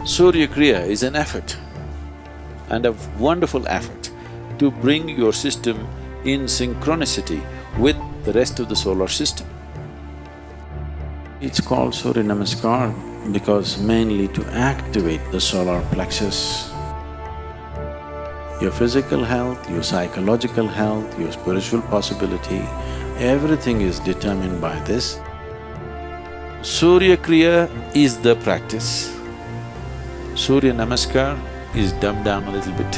Surya Kriya is an effort and a wonderful effort to bring your system in synchronicity with the rest of the solar system. It's called Surya Namaskar because mainly to activate the solar plexus. Your physical health, your psychological health, your spiritual possibility, everything is determined by this. Surya Kriya is the practice. Surya Namaskar is dumbed down a little bit.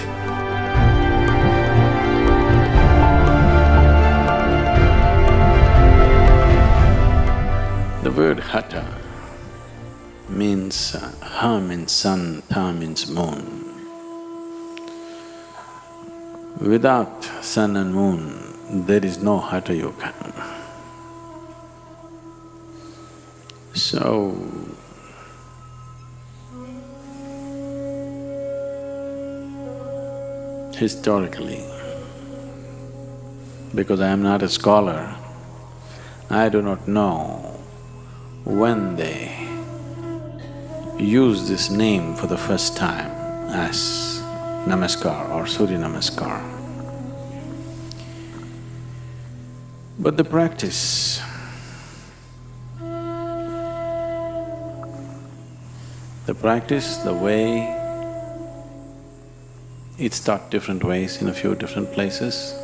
The word Hatha means… Ha means sun, Tha means moon. Without sun and moon, there is no Hatha Yoga. So, historically, because I am not a scholar, I do not know when they use this name for the first time as Namaskar or Surya Namaskar. But the practice, the way it's taught different ways in a few different places.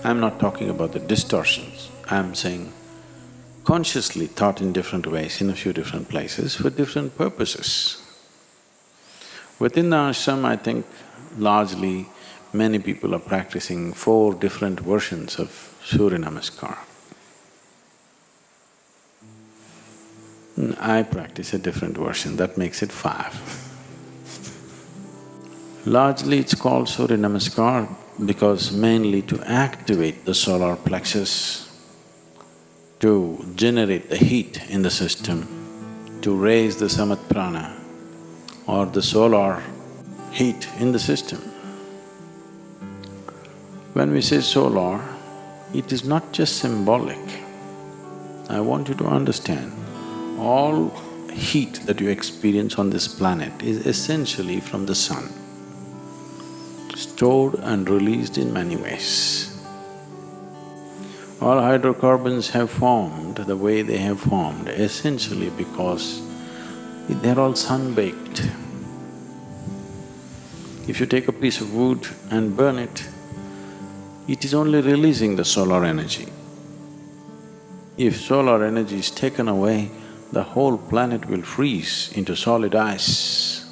I'm not talking about the distortions, I'm saying consciously taught in different ways in a few different places for different purposes. Within the ashram, I think largely many people are practicing 4 different versions of Surya Namaskar. I practice a different version, that makes it 5. Largely it's called Surya Namaskar because mainly to activate the solar plexus, to generate the heat in the system, to raise the samat prana or the solar heat in the system. When we say solar, it is not just symbolic. I want you to understand, all heat that you experience on this planet is essentially from the sun, stored and released in many ways. All hydrocarbons have formed the way they have formed essentially because they're all sun-baked. If you take a piece of wood and burn it, it is only releasing the solar energy. If solar energy is taken away, the whole planet will freeze into solid ice.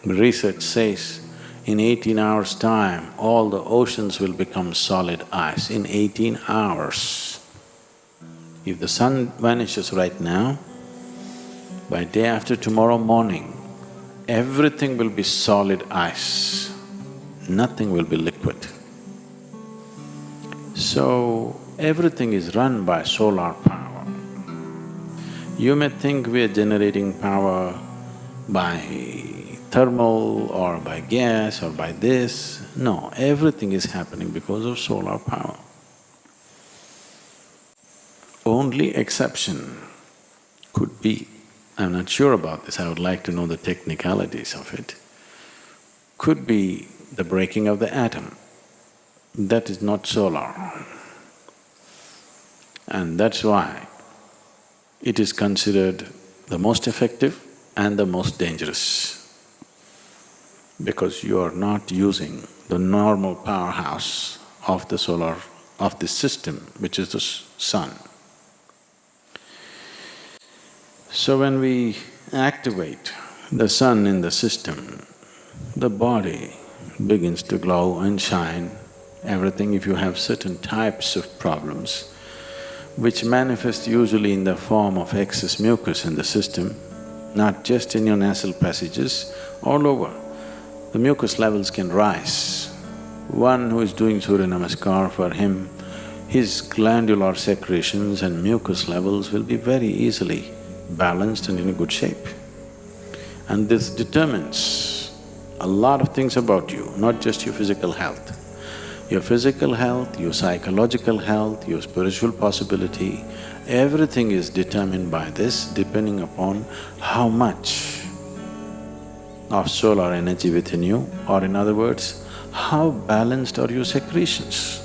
Research says in 18 hours' time, all the oceans will become solid ice in 18 hours. If the sun vanishes right now, by day after tomorrow morning, everything will be solid ice, nothing will be liquid. So, everything is run by solar power. You may think we are generating power by thermal or by gas or by this. No, everything is happening because of solar power. Only exception could be, I'm not sure about this, I would like to know the technicalities of it, could be the breaking of the atom. That is not solar. And that's why it is considered the most effective and the most dangerous, because you are not using the normal powerhouse of the solar… of this system, which is the sun. So when we activate the sun in the system, the body begins to glow and shine, everything. If you have certain types of problems which manifest usually in the form of excess mucus in the system, not just in your nasal passages, all over, the mucus levels can rise. One who is doing Surya Namaskar, for him, his glandular secretions and mucus levels will be very easily balanced and in a good shape. And this determines a lot of things about you, not just your physical health. Your physical health, your psychological health, your spiritual possibility, everything is determined by this, depending upon how much of solar energy within you, or in other words, how balanced are your secretions.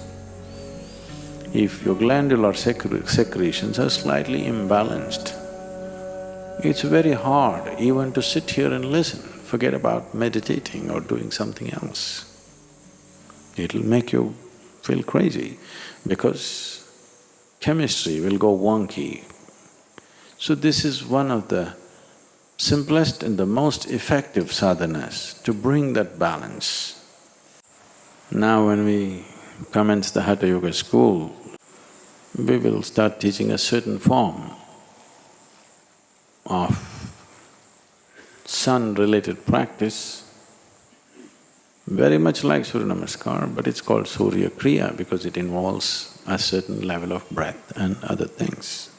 If your glandular secretions are slightly imbalanced, it's very hard even to sit here and listen, forget about meditating or doing something else. It'll make you feel crazy because chemistry will go wonky. So this is one of the simplest and the most effective sadhanas to bring that balance. Now when we commence the Hatha Yoga school, we will start teaching a certain form of sun-related practice, very much like Surya Namaskar, but it's called Surya Kriya because it involves a certain level of breath and other things.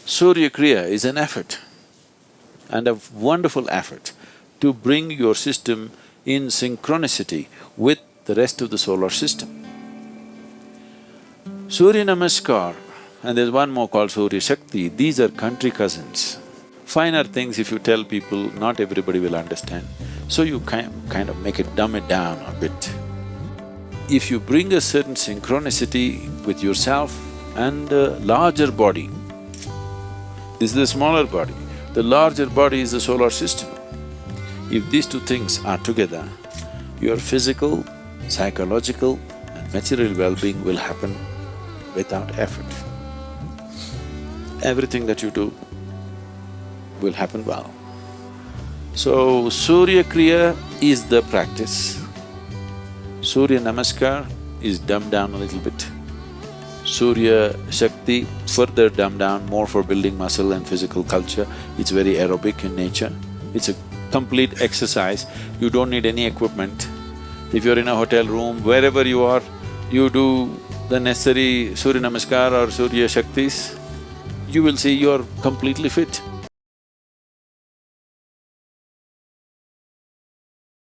Surya Kriya is an effort, and a wonderful effort to bring your system in synchronicity with the rest of the solar system. Surya Namaskar, and there's one more called Surya Shakti, these are country cousins. Finer things if you tell people, not everybody will understand. So you kind of dumb it down a bit. If you bring a certain synchronicity with yourself and the larger body, this is the smaller body, the larger body is the solar system. If these two things are together, your physical, psychological and material well-being will happen without effort. Everything that you do will happen well. So, Surya Kriya is the practice. Surya Namaskar is dumbed down a little bit. Surya Shakti, further dumbed down, more for building muscle and physical culture. It's very aerobic in nature. It's a complete exercise. You don't need any equipment. If you're in a hotel room, wherever you are, you do the necessary Surya Namaskar or Surya Shaktis, you will see you're completely fit.